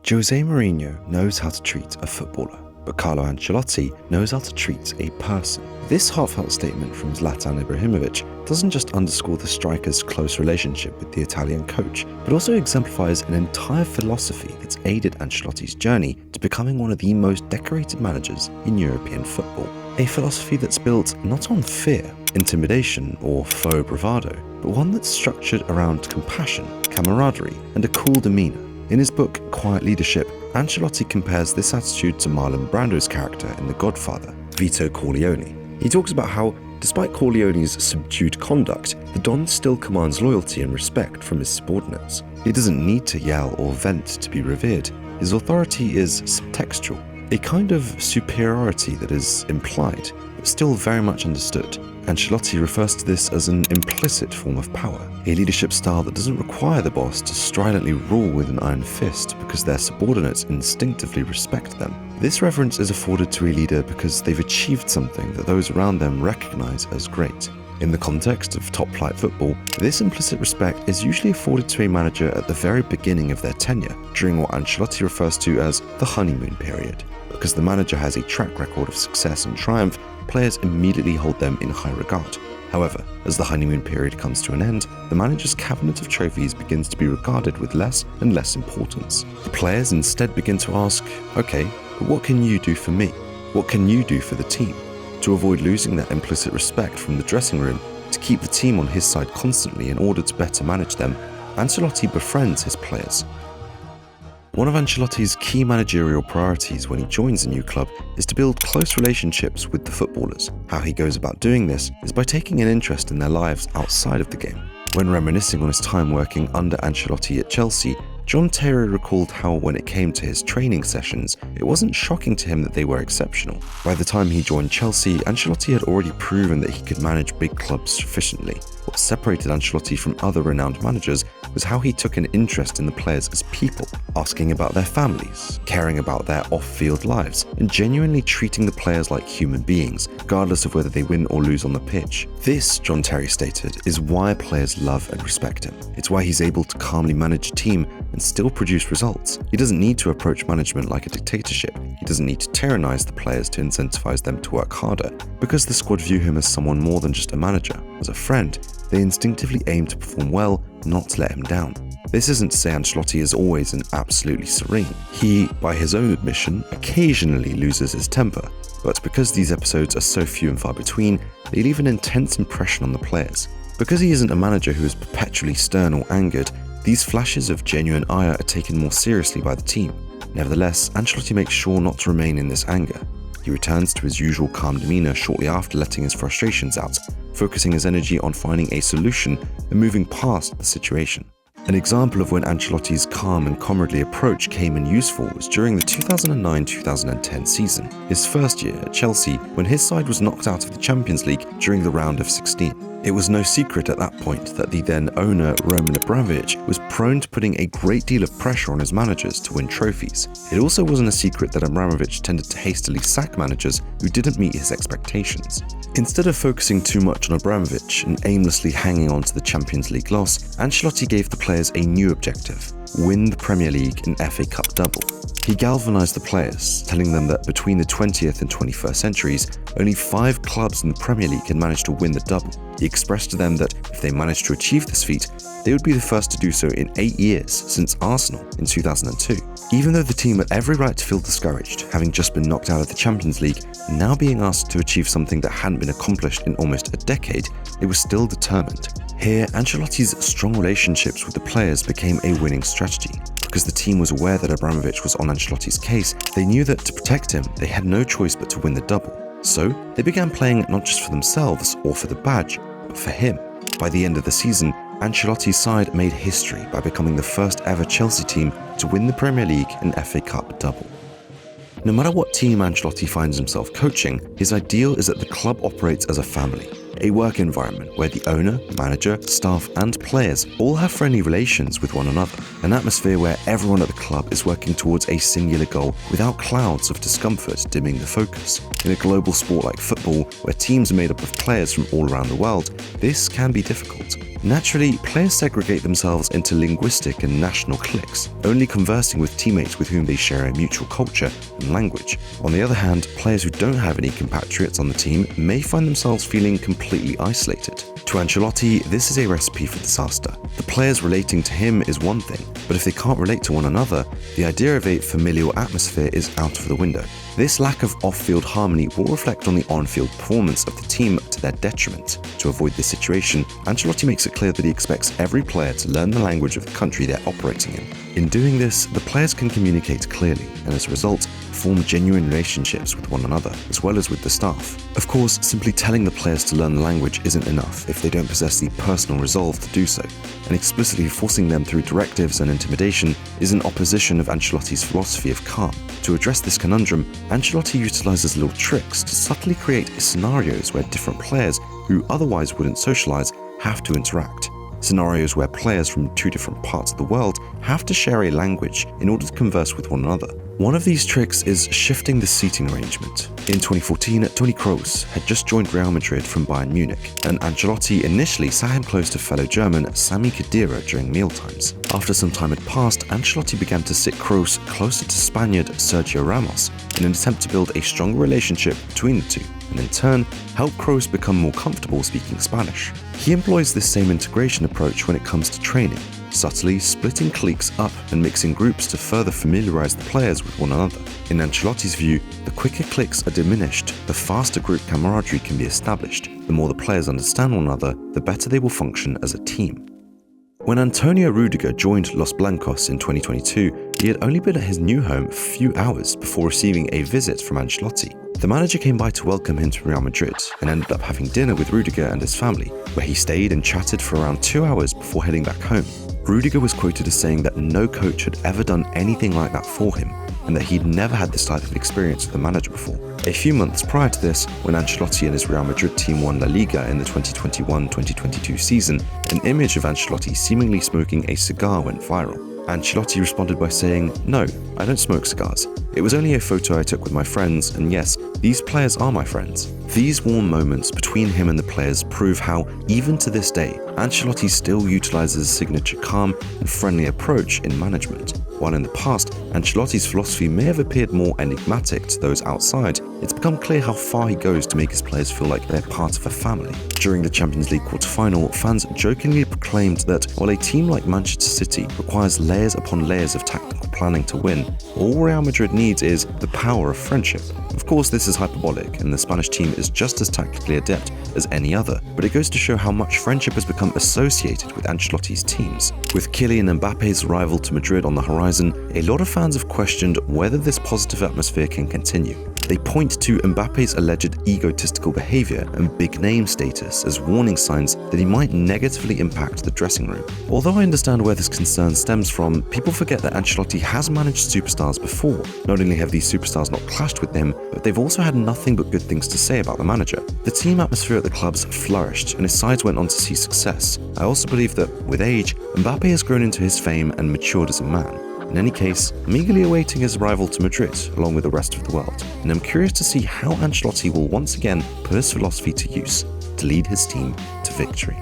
Jose Mourinho knows how to treat a footballer, but Carlo Ancelotti knows how to treat a person. This heartfelt statement from Zlatan Ibrahimovic doesn't just underscore the striker's close relationship with the Italian coach, but also exemplifies an entire philosophy that's aided Ancelotti's journey to becoming one of the most decorated managers in European football. A philosophy that's built not on fear, intimidation, or faux bravado, but one that's structured around compassion, camaraderie, and a cool demeanour. In his book, Quiet Leadership, Ancelotti compares this attitude to Marlon Brando's character in The Godfather, Vito Corleone. He talks about how, despite Corleone's subdued conduct, the Don still commands loyalty and respect from his subordinates. He doesn't need to yell or vent to be revered. His authority is subtextual, a kind of superiority that is implied, but still very much understood. Ancelotti refers to this as an implicit form of power, a leadership style that doesn't require the boss to stridently rule with an iron fist because their subordinates instinctively respect them. This reverence is afforded to a leader because they've achieved something that those around them recognize as great. In the context of top-flight football, this implicit respect is usually afforded to a manager at the very beginning of their tenure, during what Ancelotti refers to as the honeymoon period. Because the manager has a track record of success and triumph, players immediately hold them in high regard. However, as the honeymoon period comes to an end, the manager's cabinet of trophies begins to be regarded with less and less importance. The players instead begin to ask, okay, but what can you do for me? What can you do for the team? To avoid losing that implicit respect from the dressing room, to keep the team on his side constantly in order to better manage them, Ancelotti befriends his players. One of Ancelotti's key managerial priorities when he joins a new club is to build close relationships with the footballers. How he goes about doing this is by taking an interest in their lives outside of the game. When reminiscing on his time working under Ancelotti at Chelsea, John Terry recalled how when it came to his training sessions, it wasn't shocking to him that they were exceptional. By the time he joined Chelsea, Ancelotti had already proven that he could manage big clubs sufficiently. What separated Ancelotti from other renowned managers was how he took an interest in the players as people, asking about their families, caring about their off-field lives, and genuinely treating the players like human beings, regardless of whether they win or lose on the pitch. This, John Terry stated, is why players love and respect him. It's why he's able to calmly manage a team and still produce results. He doesn't need to approach management like a dictatorship. He doesn't need to tyrannize the players to incentivize them to work harder. Because the squad view him as someone more than just a manager, as a friend, they instinctively aim to perform well, not to let him down. This isn't to say Ancelotti is always and absolutely serene. He, by his own admission, occasionally loses his temper, but because these episodes are so few and far between, they leave an intense impression on the players. Because he isn't a manager who is perpetually stern or angered, these flashes of genuine ire are taken more seriously by the team. Nevertheless, Ancelotti makes sure not to remain in this anger. He returns to his usual calm demeanour shortly after letting his frustrations out, focusing his energy on finding a solution and moving past the situation. An example of when Ancelotti's calm and comradely approach came in useful was during the 2009-2010 season, his first year at Chelsea, when his side was knocked out of the Champions League during the round of 16. It was no secret at that point that the then owner Roman Abramovich was prone to putting a great deal of pressure on his managers to win trophies. It also wasn't a secret that Abramovich tended to hastily sack managers who didn't meet his expectations. Instead of focusing too much on Abramovich and aimlessly hanging on to the Champions League loss, Ancelotti gave the players a new objective: win the Premier League and FA Cup double. He galvanised the players, telling them that between the 20th and 21st centuries, only 5 clubs in the Premier League had managed to win the double. He expressed to them that if they managed to achieve this feat, they would be the first to do so in 8 years since Arsenal in 2002. Even though the team had every right to feel discouraged, having just been knocked out of the Champions League, and now being asked to achieve something that hadn't been accomplished in almost a decade, it was still determined. Here, Ancelotti's strong relationships with the players became a winning strategy. Because the team was aware that Abramovich was on Ancelotti's case, they knew that to protect him, they had no choice but to win the double. So, they began playing not just for themselves or for the badge, but for him. By the end of the season, Ancelotti's side made history by becoming the first ever Chelsea team to win the Premier League and FA Cup double. No matter what team Ancelotti finds himself coaching, his ideal is that the club operates as a family. a work environment where the owner, manager, staff and players all have friendly relations with one another, an atmosphere where everyone at the club is working towards a singular goal without clouds of discomfort dimming the focus. In a global sport like football, where teams are made up of players from all around the world, this can be difficult. Naturally, players segregate themselves into linguistic and national cliques, only conversing with teammates with whom they share a mutual culture and language. On the other hand, players who don't have any compatriots on the team may find themselves feeling completely isolated. To Ancelotti, this is a recipe for disaster. The players relating to him is one thing, but if they can't relate to one another, the idea of a familial atmosphere is out of the window. This lack of off-field harmony will reflect on the on-field performance of the team to their detriment. To avoid this situation, Ancelotti makes it clear that he expects every player to learn the language of the country they're operating in. In doing this, the players can communicate clearly and as a result, form genuine relationships with one another, as well as with the staff. Of course, simply telling the players to learn the language isn't enough if they don't possess the personal resolve to do so, and explicitly forcing them through directives and intimidation is in opposition of Ancelotti's philosophy of calm. To address this conundrum, Ancelotti utilizes little tricks to subtly create scenarios where different players who otherwise wouldn't socialize have to interact. Scenarios where players from two different parts of the world have to share a language in order to converse with one another. One of these tricks is shifting the seating arrangement. In 2014, Toni Kroos had just joined Real Madrid from Bayern Munich, and Ancelotti initially sat him close to fellow German Sami Khedira during mealtimes. After some time had passed, Ancelotti began to sit Kroos closer to Spaniard Sergio Ramos in an attempt to build a stronger relationship between the two, and in turn, help Kroos become more comfortable speaking Spanish. He employs this same integration approach when it comes to training, subtly splitting cliques up and mixing groups to further familiarize the players with one another. In Ancelotti's view, the quicker cliques are diminished, the faster group camaraderie can be established. The more the players understand one another, the better they will function as a team. When Antonio Rudiger joined Los Blancos in 2022, he had only been at his new home a few hours before receiving a visit from Ancelotti. The manager came by to welcome him to Real Madrid and ended up having dinner with Rudiger and his family, where he stayed and chatted for around 2 hours before heading back home. Rudiger was quoted as saying that no coach had ever done anything like that for him, and that he'd never had this type of experience with a manager before. A few months prior to this, when Ancelotti and his Real Madrid team won La Liga in the 2021-2022 season, an image of Ancelotti seemingly smoking a cigar went viral. Ancelotti responded by saying, "No, I don't smoke cigars. It was only a photo I took with my friends, and yes, these players are my friends." These warm moments between him and the players prove how, even to this day, Ancelotti still utilizes a signature calm and friendly approach in management. While in the past, Ancelotti's philosophy may have appeared more enigmatic to those outside, it's become clear how far he goes to make his players feel like they're part of a family. During the Champions League quarter-final, fans jokingly proclaimed that while a team like Manchester City requires layers upon layers of tactical planning to win, all Real Madrid needs is the power of friendship. Of course, this is hyperbolic, and the Spanish team is just as tactically adept as any other, but it goes to show how much friendship has become associated with Ancelotti's teams. With Kylian and Mbappe's arrival to Madrid on the horizon, a lot of fans have questioned whether this positive atmosphere can continue. They point to Mbappe's alleged egotistical behavior and big name status as warning signs that he might negatively impact the dressing room. Although I understand where this concern stems from, people forget that Ancelotti has managed superstars before. Not only have these superstars not clashed with him, but they've also had nothing but good things to say about the manager. The team atmosphere at the clubs flourished and his sides went on to see success. I also believe that, with age, Mbappé has grown into his fame and matured as a man. In any case, I'm eagerly awaiting his arrival to Madrid along with the rest of the world, and I'm curious to see how Ancelotti will once again put his philosophy to use to lead his team to victory.